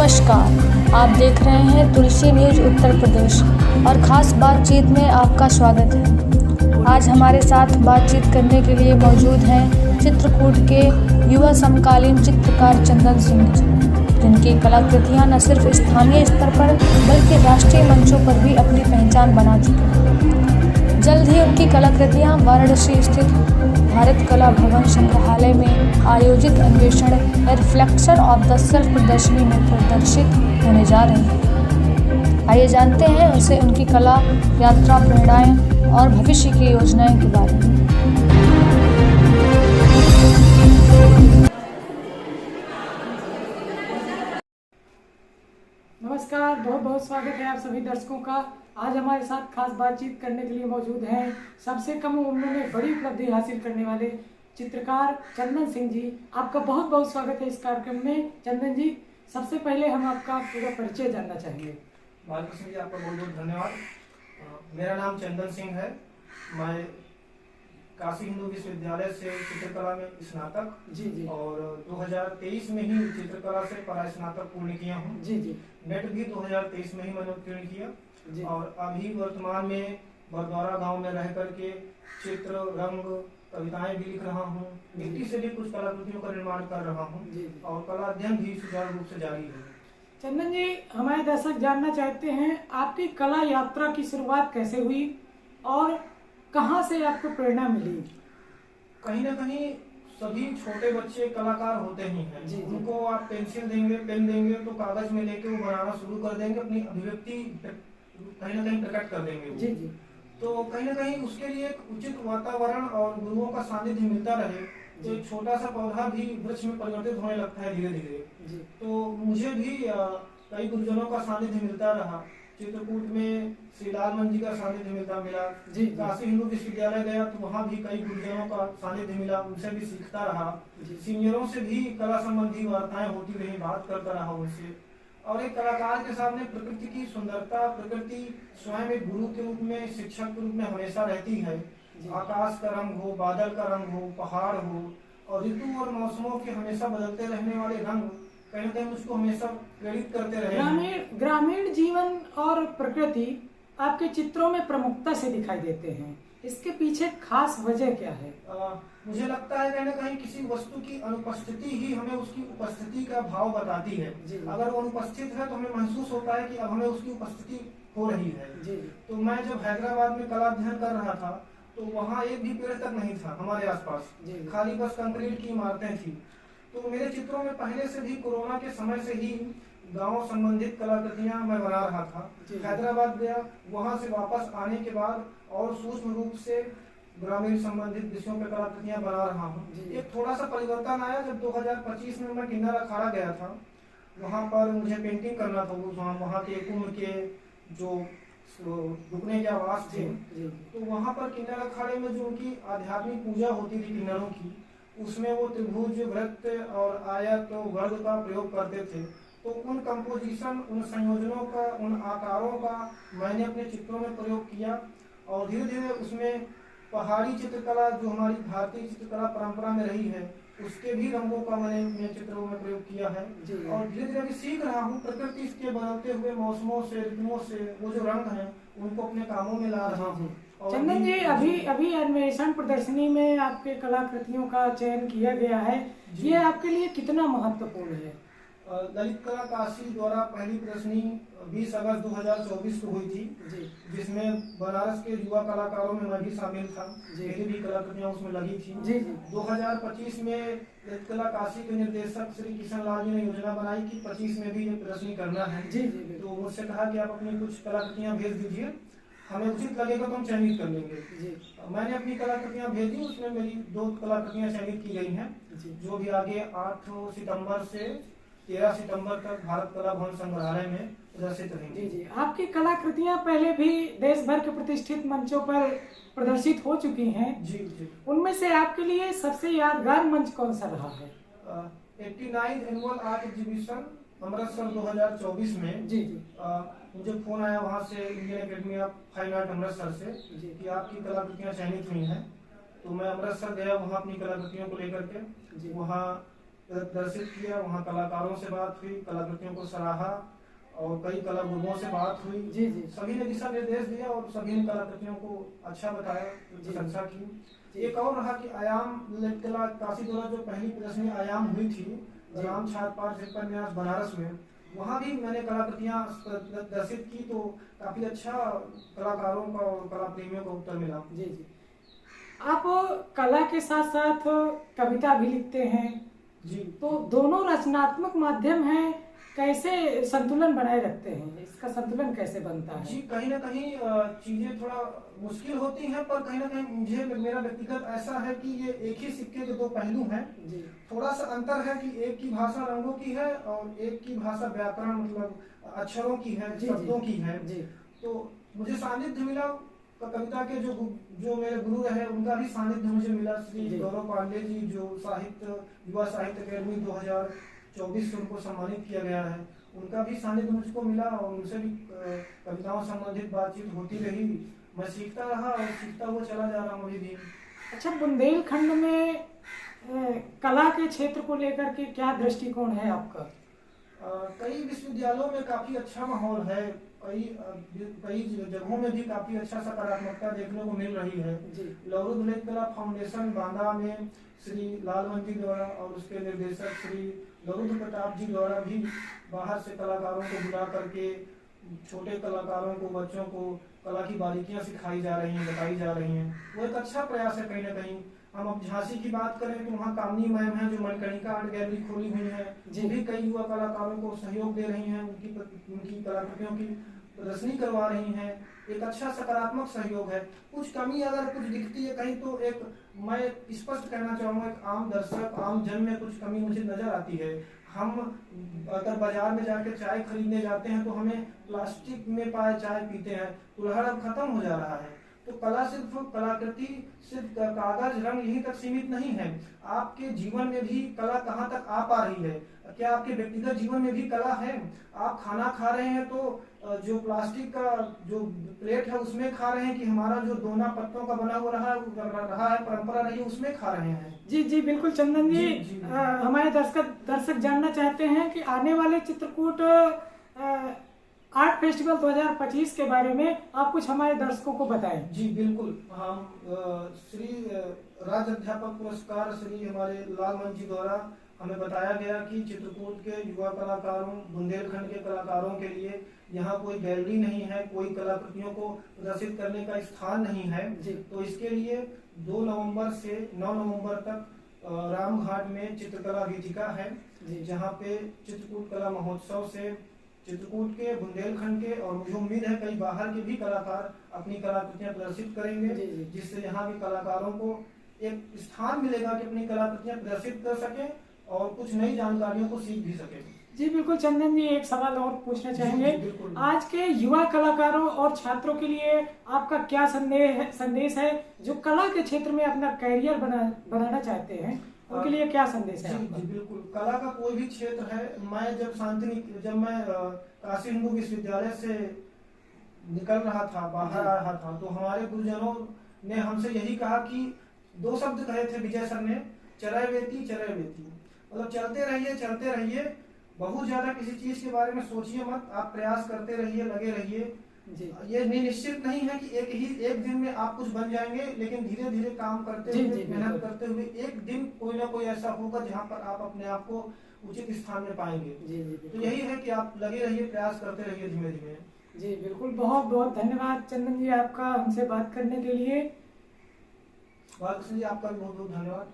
नमस्कार, आप देख रहे हैं तुलसी न्यूज उत्तर प्रदेश और ख़ास बातचीत में आपका स्वागत है। आज हमारे साथ बातचीत करने के लिए मौजूद हैं चित्रकूट के युवा समकालीन चित्रकार चंदन सिंह जी, जिनकी कलाकृतियां न सिर्फ स्थानीय स्तर पर बल्कि राष्ट्रीय मंचों पर भी अपनी पहचान बना चुकी हैं। जल्द ही उनकी कलाकृतियां वाराणसी स्थित भारत कला भवन संग्रहालय में आयोजित अन्वेषण रिफ्लेक्शन ऑफ द सेल्फ प्रदर्शनी में प्रदर्शित होने जा रही है। आइए जानते हैं उनसे उनकी कला यात्रा, प्रेरणाएं और भविष्य की योजनाएं के बारे में। नमस्कार, बहुत बहुत स्वागत है आप सभी दर्शकों का। आज हमारे साथ खास बातचीत करने के लिए मौजूद हैं सबसे कम उम्र में बड़ी उपलब्धि हासिल करने वाले चित्रकार चंदन सिंह जी। आपका बहुत बहुत स्वागत है इस कार्यक्रम में। चंदन जी, सबसे पहले हम आपका पूरा परिचय जानना चाहेंगे। बालकृष्ण जी, आपका बहुत बहुत धन्यवाद। मेरा नाम चंदन सिंह है। मैं काशी हिंदू विश्वविद्यालय से चित्रकला में स्नातक जी और 2023 में ही चित्रकला से परास्नातक पूर्ण किया हूँ। जी नेट भी 2023 में ही मैंने उत्तीर्ण किया जी। और अभी वर्तमान में बरदौरा गांव में रह करके चित्र, रंग, कविताएं भी लिख रहा हूँ। मिट्टी से भी कुछ कलाकृतियों का निर्माण कर रहा हूँ और कला अध्ययन भी सुचारू रूप से जारी है। चंदन जी, हमारे दर्शक जानना चाहते हैं आपकी कला यात्रा की शुरुआत कैसे हुई और कहाँ से आपको प्रेरणा मिली? कहीं ना कहीं सभी छोटे बच्चे कलाकार होते ही हैं। जी। उनको आप पेंसिल देंगे, पेन देंगे तो कागज में लेके वो बनाना शुरू कर देंगे, अपनी अभिव्यक्ति कहीं ना कहीं प्रकट कर देंगे वो। जी। तो कहीं ना कहीं उसके लिए एक उचित वातावरण और गुरुओं का सानिध्य मिलता रहे तो एक छोटा सा पौधा भी वृक्ष में परिवर्तित होने लगता है धीरे धीरे। तो मुझे भी कई गुरुजनों का सानिध्य मिलता रहा। चित्रकूट में श्री लालमन जी का सानिध्य मिला। काशी हिंदू विश्वविद्यालय गया तो वहाँ भी कई गुरुजनों का सानिध्य मिला, उनसे भी सीखता रहा। सीनियरों से भी कला संबंधी वार्ताएं होती रही, बात करता रहा उनसे। और एक कलाकार के सामने प्रकृति की सुंदरता, प्रकृति स्वयं एक गुरु के रूप में, शिक्षक के रूप में हमेशा रहती है। आकाश का रंग हो, बादल का रंग हो, पहाड़ हो और ऋतु और मौसमों के हमेशा बदलते रहने वाले रंग कहीं ना कहीं उसको हमेशा प्रेरित करते रहे। ग्रामीण जीवन और प्रकृति आपके चित्रों में प्रमुखता से दिखाई देते हैं, इसके पीछे खास वजह क्या है? मुझे लगता है कहीं ना कहीं किसी वस्तु की अनुपस्थिति ही हमें उसकी उपस्थिति का भाव बताती है। अगर वो अनुपस्थित है तो हमें महसूस होता है कि अब हमें उसकी उपस्थिति हो रही है। तो मैं जब हैदराबाद में कला अध्ययन कर रहा था तो वहाँ एक भी पेड़ तक नहीं था हमारे आसपास, खाली बस कंक्रीट की इमारतें थी। तो मेरे चित्रों में पहले से भी कोरोना के समय से ही गांव संबंधित कलाकृतियां मैं बना रहा था। हैदराबाद गया, वहां से वापस आने के बाद और सूक्ष्म रूप से ग्रामीण संबंधित विषयों पर कलाकृतियां बना रहा हूँ। एक थोड़ा सा परिवर्तन आया जब 2025 में मैं किन्नर अखाड़ा गया था। वहां पर मुझे पेंटिंग करना था, वहाँ के कुंभ के जो रुकने के आवास थे। तो वहां पर किन्नर अखाड़े में जो उनकी आध्यात्मिक पूजा होती थी किन्नरों की, उसमें वो त्रिभुज, वृत्त और आयत वर्ग का प्रयोग करते थे। तो उन कंपोजिशन, उन संयोजनों का, उन आकारों का मैंने अपने चित्रों में प्रयोग किया और धीरे धीरे उसमें पहाड़ी चित्रकला जो हमारी भारतीय चित्रकला परंपरा में रही है उसके भी रंगों का मैंने अपने चित्रों में प्रयोग किया है। और धीरे धीरे सीख रहा हूँ प्रकृति के बदलते हुए मौसमों से, ऋतुओं से वो जो रंग हैं उनको अपने कामों में ला रहा हूँ। चंदन जी, अभी अन्वेषण प्रदर्शनी में आपके कलाकृतियों का चयन किया गया है, ये आपके लिए कितना महत्वपूर्ण है? ललित कला काशी द्वारा पहली प्रदर्शनी 20 अगस्त 2024 को हुई थी, जिसमें बनारस के युवा कलाकारों में मैं भी शामिल था। मेरी भी कलाकृतियां उसमें लगी थी। 2025 में ललित कला काशी के निर्देशक श्री किशन लाल जी ने योजना बनाई कि 25 में भी ये प्रदर्शनी करना है। तो मुझसे कहा कि आप अपनी कुछ कलाकृतियां भेज दीजिए, हमें उचित लगेगा तो हम चयनित कर लेंगे। मैंने अपनी कलाकृतियां भेजी, उसमें मेरी 2 कलाकृतियां चयनित की गई हैं, जो भी आगे 8 सितंबर से 13 सितंबर तक भारत कला भवन संग्रहालय में प्रदर्शित रहेंगी। आपकी कलाकृतियां पहले भी देश भर के प्रतिष्ठित मंचों पर प्रदर्शित हो चुकी हैं। उनमें से आपके लिए सबसे यादगार मंच कौन सा रहा है? 89 एनुअल आर्ट एग्जीबिशन अमृतसर 2024 में मुझे फोन आया वहाँ से, Indian academy of fine art Amritsar से, कि आपकी कलाकृतियाँ चयनित हुई हैं। तो मैं अमृतसर गया, वहाँ अपनी कलाकृतियों को लेकर के वहाँ प्रदर्शित किया, वहाँ कलाकारों से बात हुई, कलाकृतियों को सराहा और कई कला गुरुओं से बात हुई। जी जी। सभी ने दिशा निर्देश दिया और सभी ने कलाकृतियों को अच्छा बताया, प्रशंसा की। एक और रहा कि आयाम कला काशी द्वारा जो पहली प्रदर्शनी आयाम हुई थी राम छात्र पाठ शिल्पन्यास बनारस में, वहाँ भी मैंने कलाकृतियाँ प्रदर्शित की, तो काफी अच्छा कलाकारों का और कला प्रेमियों का उत्तर मिला। जी जी। आप कला के साथ साथ कविता भी लिखते हैं जी, तो दोनों रचनात्मक माध्यम हैं, कैसे संतुलन बनाए रखते हैं, इसका संतुलन कैसे बनता है? जी, कहीं ना कहीं चीजें थोड़ा मुश्किल होती हैं, पर कहीं ना कहीं मुझे मेरा व्यक्तिगत ऐसा है कि ये एक ही सिक्के के दो पहलू हैं। जी। थोड़ा सा अंतर है कि एक की भाषा रंगों की है और एक की भाषा व्याकरण मतलब अक्षरों की है, शब्दों की है। जी। तो मुझे सानिध्य मिला कविता के जो मेरे गुरु रहे उनका भी सानिध्य मुझे मिला। श्री गौरव पांडे जी जो युवा साहित्य अकेडमी 2024 से उनको सम्मानित किया गया है, उनका भी सानिध्य मुझको मिला और उनसे भी कविताओं संबंधित बातचीत होती रही। मैं सीखता रहा और सीखता हुआ चला जा रहा हूँ अभी भी। अच्छा, बुंदेलखंड में कला के क्षेत्र को लेकर के क्या दृष्टिकोण है आपका? कई विश्वविद्यालयों में काफी अच्छा माहौल है, कई जगहों में भी काफी अच्छा सकारात्मकता देखने को मिल रही है। लौरू बुलेट कला फाउंडेशन बांदा में श्री लालमन जी द्वारा और उसके निर्देशक श्री लौरू प्रताप जी द्वारा भी बाहर से कलाकारों को बुला करके छोटे कलाकारों को, बच्चों को कला की बारीकियां सिखाई जा रही हैं, बताई जा रही हैं। वो एक अच्छा प्रयास है कहीं ना कहीं। हम अब झांसी की बात करें तो वहाँ कामनी मैम है जो मणिकर्णिका आर्ट गैलरी खोली हुई है, जो भी कई युवा कलाकारों को सहयोग दे रही हैं, उनकी कलाकृतियों की प्रदर्शनी करवा रही हैं। एक अच्छा सकारात्मक सहयोग है। कुछ कमी अगर कुछ दिखती है कहीं तो एक मैं स्पष्ट कहना चाहूँगा, एक आम दर्शक आम जन में कुछ कमी मुझे नजर आती है। हम अगर बाजार में जाके चाय खरीदने जाते हैं तो हमें प्लास्टिक में पाए चाय पीते हैं, कुल्हड़ अब खत्म हो जा रहा है। तो कला सिर्फ कलाकृति सिर्फ कागज रंग यहीं तक सीमित नहीं है। आपके जीवन में भी कला कहाँ तक आ पा रही है? क्या आपके व्यक्तिगत जीवन में भी कला है? आप खाना खा रहे हैं तो जो प्लास्टिक का जो प्लेट है उसमें खा रहे हैं कि हमारा जो दोना पत्तों का बना हुआ रहा है परंपरा रही है उसमें खा रहे हैं? जी जी बिल्कुल चंदन जी, हमारे दर्शक जानना चाहते हैं कि आने वाले चित्रकूट आर्ट फेस्टिवल 2025 के बारे में आप कुछ हमारे दर्शकों को बताएं। जी बिल्कुल, हम श्री राज्य अध्यापक पुरस्कार श्री हमारे लालमन जी द्वारा हमें बताया गया कि चित्रकूट के युवा कलाकारों, बुंदेलखंड के कलाकारों के लिए यहाँ कोई गैलरी नहीं है, कोई कलाकृतियों को प्रदर्शित करने का स्थान नहीं है। तो इसके लिए 2 नवंबर से 9 नवंबर तक रामघाट में चित्रकला वीथिका है, जहाँ पे चित्रकूट कला महोत्सव से चित्रकूट के, बुंदेलखंड के और मुझे उम्मीद है कई बाहर के भी कलाकार अपनी कलाकृतियां प्रदर्शित करेंगे, जिससे यहाँ भी कलाकारों को एक स्थान मिलेगा कि अपनी कलाकृतियां प्रदर्शित कर सके और कुछ नई जानकारियों को सीख भी सके। जी बिल्कुल चंदन जी, एक सवाल और पूछना चाहेंगे। आज के युवा कलाकारों और छात्रों के लिए आपका क्या संदेश है जो कला के क्षेत्र में अपना करियर बनाना चाहते हैं, उनके लिए क्या संदेश है? जी बिल्कुल, कला का कोई भी क्षेत्र है। मैं जब मैं काशी हिंदू विश्वविद्यालय से निकल रहा था, बाहर आ रहा था, तो हमारे गुरुजनों ने हमसे यही कहा कि 2 शब्द कहे थे विजय सर ने, चरैवेति चरैवेति, मतलब चलते रहिए, बहुत ज्यादा किसी चीज के बारे में सोचिए मत, आप प्रयास करते रहिए, लगे रहिए। ये निश्चित नहीं है कि एक दिन में आप कुछ बन जाएंगे, लेकिन धीरे धीरे काम करते हुए, मेहनत करते हुए एक दिन कोई ना कोई ऐसा होगा जहाँ पर आप अपने आप को उचित स्थान में पाएंगे। तो यही है कि आप लगे रहिए, प्रयास करते रहिए धीमे धीमे। जी बिल्कुल, बहुत बहुत धन्यवाद चंदन जी आपका हमसे बात करने के लिए। बालकृष्ण जी आपका भी बहुत बहुत धन्यवाद।